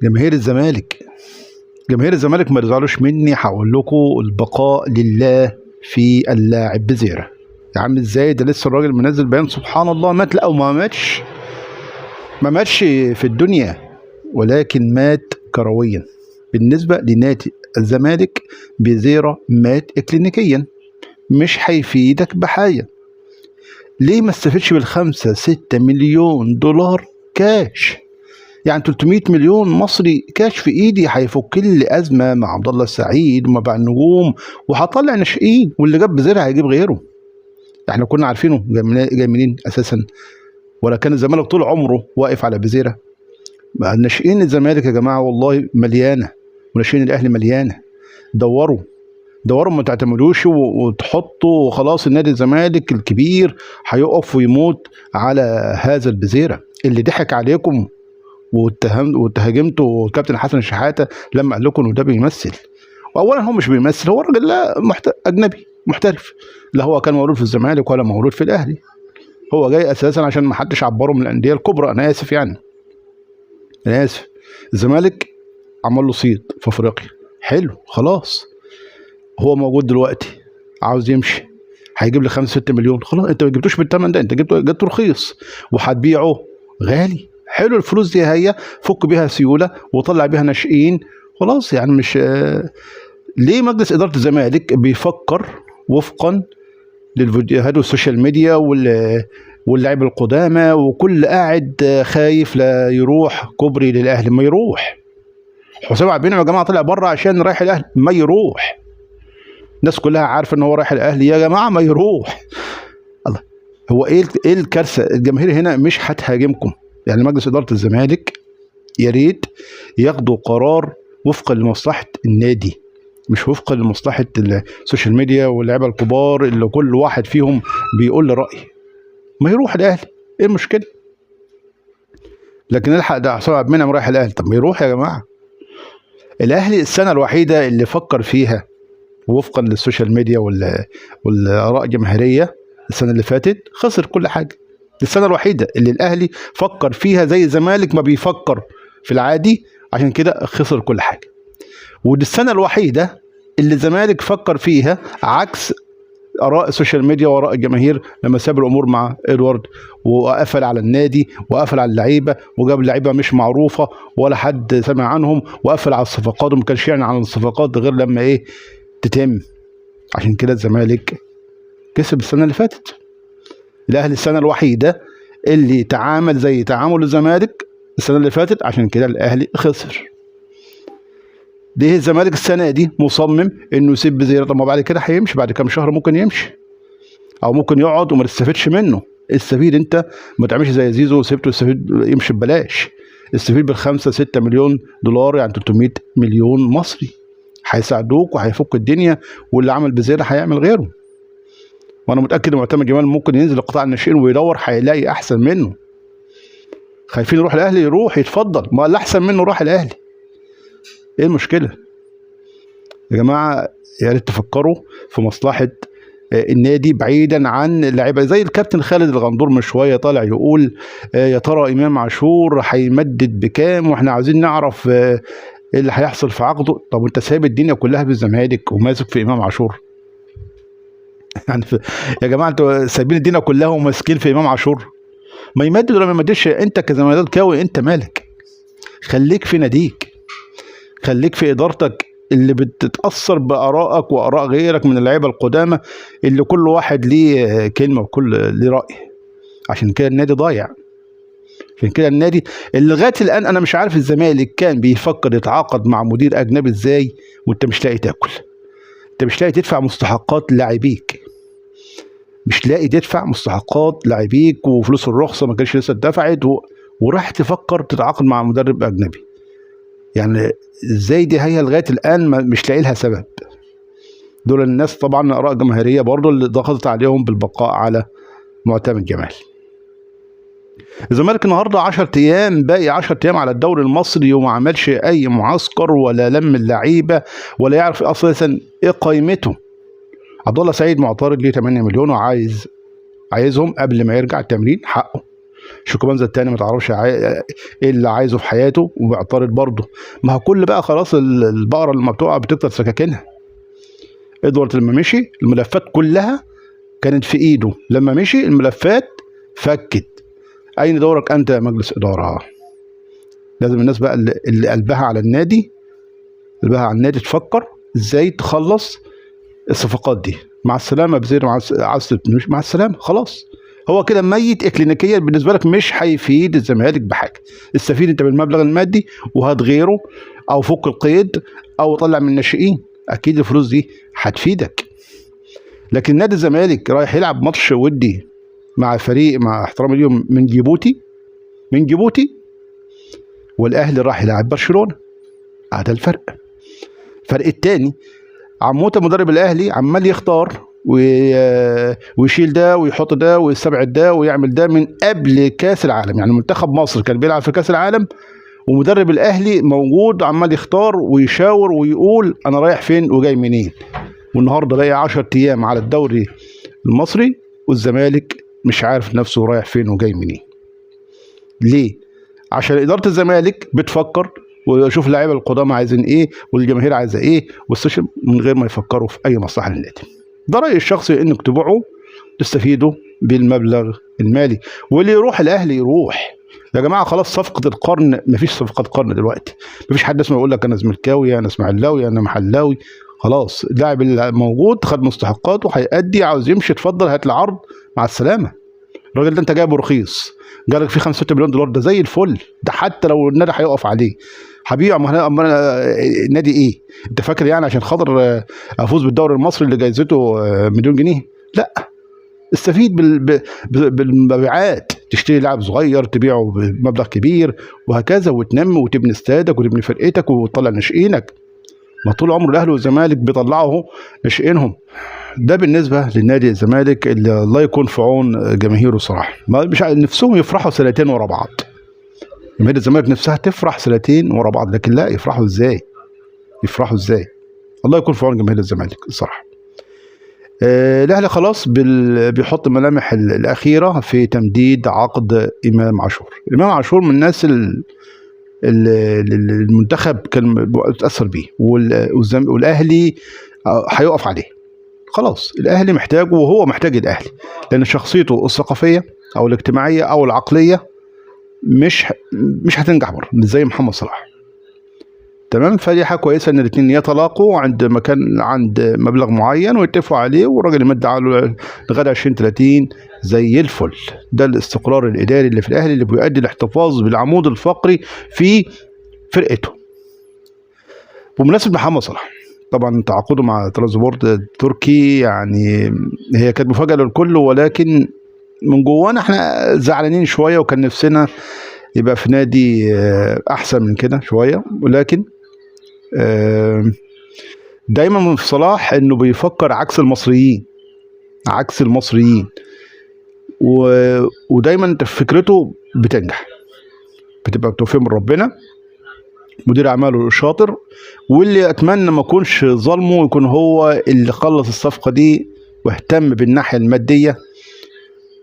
جماهير الزمالك، جماهير الزمالك ما تزعلوش مني، هقول لكم البقاء لله في اللاعب بزيرة. يا عم ازاي ده لسه الراجل منزل بيان سبحان الله مات؟ لا وما ماتش، ما ماتش في الدنيا ولكن مات كرويا. بالنسبة لنادي الزمالك بزيرة مات اكلينيكيا، مش هيفيدك بحاجة. ليه ما استفدش بالخمسة 6 مليون دولار كاش؟ يعني 300 مليون مصري كاش في ايدي هيفك لي ازمه مع عبد الله السعيد وما بقى النجوم، وهطلع ناشئين، واللي جاب بزيرة هيجيب غيره. احنا كنا عارفينه جاي منين اساسا؟ ولا كان الزمالك طول عمره واقف على بزيرة؟ ناشئين الزمالك يا جماعه والله مليانه، وناشئين الاهلي مليانه. دوروا دوروا، ما تعتمدوش وتحطوا خلاص النادي الزمالك الكبير هيقف ويموت على هذا البزيرة اللي ضحك عليكم واتهاجمتوا كابتن حسن شحاتة لما قال لكم انه ده بيمثل. واولا هو مش بيمثل، هو راجل لا اجنبي محترف، لا هو كان مولود في الزمالك ولا مولود في الاهلي. هو جاي اساسا عشان ما حدش عبره من الانديه الكبرى. انا اسف يعني، انا اسف. الزمالك عمل له صيت في افريقيا حلو، خلاص هو موجود دلوقتي، عاوز يمشي هيجيب لي 5-6 مليون. خلاص انت ما جبتوش بالثمن ده، انت جبته رخيص وهتبيعه غالي. حلو، الفلوس دي هي فك بيها سيوله وطلع بيها ناشئين خلاص. يعني مش ليه مجلس اداره الزمالك بيفكر وفقا للفيديوهات والسوشيال ميديا واللاعب القدامى وكل قاعد خايف لا يروح كوبري للاهلي؟ ما يروح. حسام عبد المنعم يا جماعه طلع بره عشان رايح الاهلي، ما يروح. الناس كلها عارفه ان هو رايح الاهلي يا جماعه، ما يروح. الله، هو ايه الكارثه؟ الجماهير هنا مش هتهاجمكم. يعني مجلس اداره الزمالك يا ريت ياخدوا قرار وفقا لمصلحه النادي، مش وفقا لمصلحه السوشيال ميديا واللعيبه الكبار اللي كل واحد فيهم بيقول لي راي. ما يروح الاهلي، ايه المشكله؟ لكن الحق ده حسام عبد المنعم رايح الاهلي، طب ما يروح يا جماعه. الاهلي السنه الوحيده اللي فكر فيها وفقا للسوشيال ميديا والاراء الجماهيريه السنه اللي فاتت خسر كل حاجه. السنه الوحيده اللي الاهلي فكر فيها زي الزمالك ما بيفكر في العادي، عشان كده خسر كل حاجه. ودي السنه الوحيده اللي الزمالك فكر فيها عكس اراء السوشيال ميديا واراء الجماهير، لما ساب الامور مع ادوارد وقفل على النادي وقفل على اللعيبه وجاب لعيبه مش معروفه ولا حد سمع عنهم، وقفل على الصفقات وما كانش يعني عن الصفقات غير لما ايه تتم. عشان كده الزمالك كسب السنه اللي فاتت. الاهلي السنه الوحيده اللي تعامل زي تعامل الزمالك السنه اللي فاتت، عشان كده الاهلي خسر. ليه الزمالك السنه دي مصمم انه يسيب بزيرة؟ طب ما بعد كده هيمشي، بعد كام شهر ممكن يمشي او ممكن يقعد وما تستفدش منه. استفيد انت، ما تعملش زي زيزو وسيبته يستفيد يمشي ببلاش. استفيد بال5-6 مليون دولار، يعني 300 مليون مصري هيساعدوك وهيفك الدنيا، واللي عمل بزيرة هيعمل غيره. وانا متاكد ان معتمد جمال ممكن ينزل لقطاع الناشئين ويدور هيلاقي احسن منه. خايفين يروح الاهلي؟ يروح يتفضل، ما اللي احسن منه راح الاهلي، ايه المشكله يا جماعه؟ يا ريت تفكروا في مصلحه النادي بعيدا عن اللعيبه. زي الكابتن خالد الغندور من شويه طالع يقول يا ترى امام عاشور هيمدد بكام واحنا عاوزين نعرف ايه اللي هيحصل في عقده. طب انت سايب الدنيا كلها بالزمالك وماسك في امام عاشور؟ يعني يا جماعه انتوا سايبين الدنيا كلها وماسكين في امام عاشور؟ ما يمدد ولا ما يمددش، انت كزملكاوي انت مالك؟ خليك في ناديك، خليك في ادارتك اللي بتتاثر بارائك واراء غيرك من اللعيبه القدامى اللي كل واحد ليه كلمه وكل ليه راي. عشان كده النادي ضايع. عشان كده النادي اللي لغايه الان انا مش عارف الزمالك كان بيفكر يتعاقد مع مدير اجنبي ازاي وانت مش لاقي تاكل، انت مش لاقي تدفع مستحقات لاعبيك، مش لاقي تدفع مستحقات لاعبيك وفلوس الرخصه ما كانش لسه اتدفعت وراح تفكر تتعاقد مع مدرب اجنبي. يعني ازاي دي هي لغايه الان مش لاقي لها سبب. دول الناس طبعا اراء جماهيريه برضه اللي ضغطت عليهم بالبقاء على معتمد جمال. الزمالك النهارده 10 ايام، باقي 10 ايام على الدوري المصري وما عملش اي معسكر ولا لم اللعيبه ولا يعرف اساسا ايه قيمته. عبد الله سعيد معترض ليه 8 مليون وعايزهم قبل ما يرجع التمرين، حقه. شيكوبانزا التاني ما تعرفش ايه اللي عايزه في حياته وبيعترض برضه. ما هو كل بقى خلاص البقره لما بتقع بتكتر سكاكينها. ادوارد لما مشي الملفات كلها كانت في ايده، لما مشي الملفات فكت. اين دورك انت يا مجلس اداره؟ لازم الناس بقى اللي قلبها على النادي، تفكر ازاي تخلص الصفقات دي. مع السلامه بزير، مع السلامه خلاص. هو كده ميت اكلينيكيا بالنسبه لك، مش هيفيد الزمالك بحاجه. استفيد انت بالمبلغ المادي وهات غيره، او فك القيد، او طلع من الناشئين، اكيد الفلوس دي هتفيدك. لكن نادي الزمالك رايح يلعب ماتش ودي مع فريق، مع احترامي اليوم، من جيبوتي، والاهلي راح يلعب برشلونه. هذا الفرق التاني. عموته مدرب الاهلي عمال يختار ويشيل ده ويحط ده ويستبعد ده ويعمل ده من قبل كاس العالم. يعني منتخب مصر كان بيلعب في كاس العالم ومدرب الاهلي موجود عمال يختار ويشاور ويقول انا رايح فين وجاي منين. والنهارده باقي 10 ايام على الدوري المصري والزمالك مش عارف نفسه رايح فين وجاي منين. ليه؟ عشان اداره الزمالك بتفكر ويشوف اللعيبه القدامى عايزين ايه والجماهير عايزه ايه والسوشيال، من غير ما يفكروا في اي مصلحه للنادي. ده رايي الشخصي، انك تبيعوا تستفيدوا بالمبلغ المالي، واللي يروح الاهلي يروح. يا جماعه خلاص صفقه القرن، مفيش صفقات قرن دلوقتي. مفيش حد اسمه يقول لك انا زملكاوي، انا اسماعيلاوي، انا محلاوي. خلاص اللاعب اللي موجود خد مستحقاته، هيأدي، عاوز يمشي اتفضل هات العرض، مع السلامه. الراجل ده انت جايبه رخيص، جالك فيه 5-6 مليون دولار، ده زي الفل. ده حتى لو النادي هيقف عليه هبيعه. اما نادي ايه؟ انت فاكر يعني عشان خاطر افوز بالدوري المصري اللي جايزته مليون جنيه؟ لا، استفيد بالمبيعات، تشتري لاعب صغير تبيعه بمبلغ كبير وهكذا، وتنمي وتبني استادك وتبني فرقتك وتطلع ناشئينك. ما طول عمر الاهلي والزمالك بيطلعوا ناشئينهم. ده بالنسبه للنادي الزمالك اللي الله يكون في عون جماهيره صراحه. ما مش نفسهم يفرحوا سنتين ورا بعض. جماهير الزمالك نفسها تفرح سنتين ورا بعض، لكن لا، يفرحوا ازاي؟ الله يكون في عون جماهير الزمالك الصراحه. الاهلي خلاص بيحط الملامح الاخيره في تمديد عقد امام عاشور. امام عاشور من الناس المنتخب كان متاثر بيه، والاهلي هيقف عليه. خلاص الاهلي محتاجه وهو محتاج الاهلي، لان شخصيته الثقافيه او الاجتماعيه او العقليه مش هتنجح بره، مش زي محمد صلاح. تمام. فدي حاجه كويسه ان الاثنين يتلاقوا عند مبلغ معين ويتفقوا عليه، والراجل يمد على لغايه 2030 زي الفل. ده الاستقرار الاداري اللي في الاهلي اللي بيؤدي الاحتفاظ بالعمود الفقري في فرقته. بمناسبه محمد صلاح، طبعا تعاقده مع ترانسبورت التركي يعني هي كانت مفاجاه للكل، ولكن من جوانا احنا زعلانين شويه، وكان نفسنا يبقى في نادي احسن من كده شويه. ولكن دايما في صلاح انه بيفكر عكس المصريين، ودايما فكرته بتنجح، بتبقى بتوفيق من ربنا. مدير اعماله شاطر، واللي اتمنى ما يكونش ظلمه، يكون هو اللي خلص الصفقه دي واهتم بالناحيه الماديه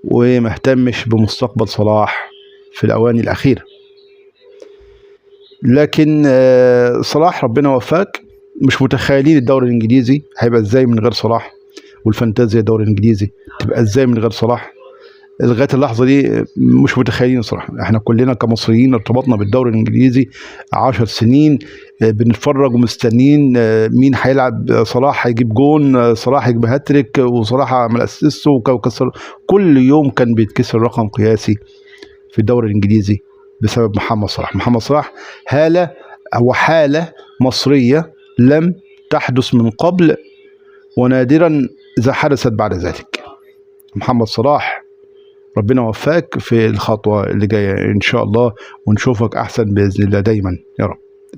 وما اهتمش بمستقبل صلاح في الاواني الاخيره. لكن صلاح ربنا وفاك. مش متخيلين الدوري الانجليزي هيبقى ازاي من غير صلاح، والفانتازيا الدوري الانجليزي تبقى ازاي من غير صلاح. لغايه اللحظه دي مش متخيلين صراحه. احنا كلنا كمصريين ارتبطنا بالدوري الانجليزي 10 سنين، بنتفرج ومستنيين مين هيلعب. صلاح هيجيب جون، صلاح هيجيب هاتريك، وصلاح عمل اسيست وكسر. كل يوم كان بيتكسر رقم قياسي في الدوري الانجليزي بسبب محمد صلاح. حاله مصريه لم تحدث من قبل، ونادرا اذا حدثت بعد ذلك. محمد صلاح ربنا وفاك في الخطوة اللي جاية إن شاء الله، ونشوفك أحسن بإذن الله دايما يا رب.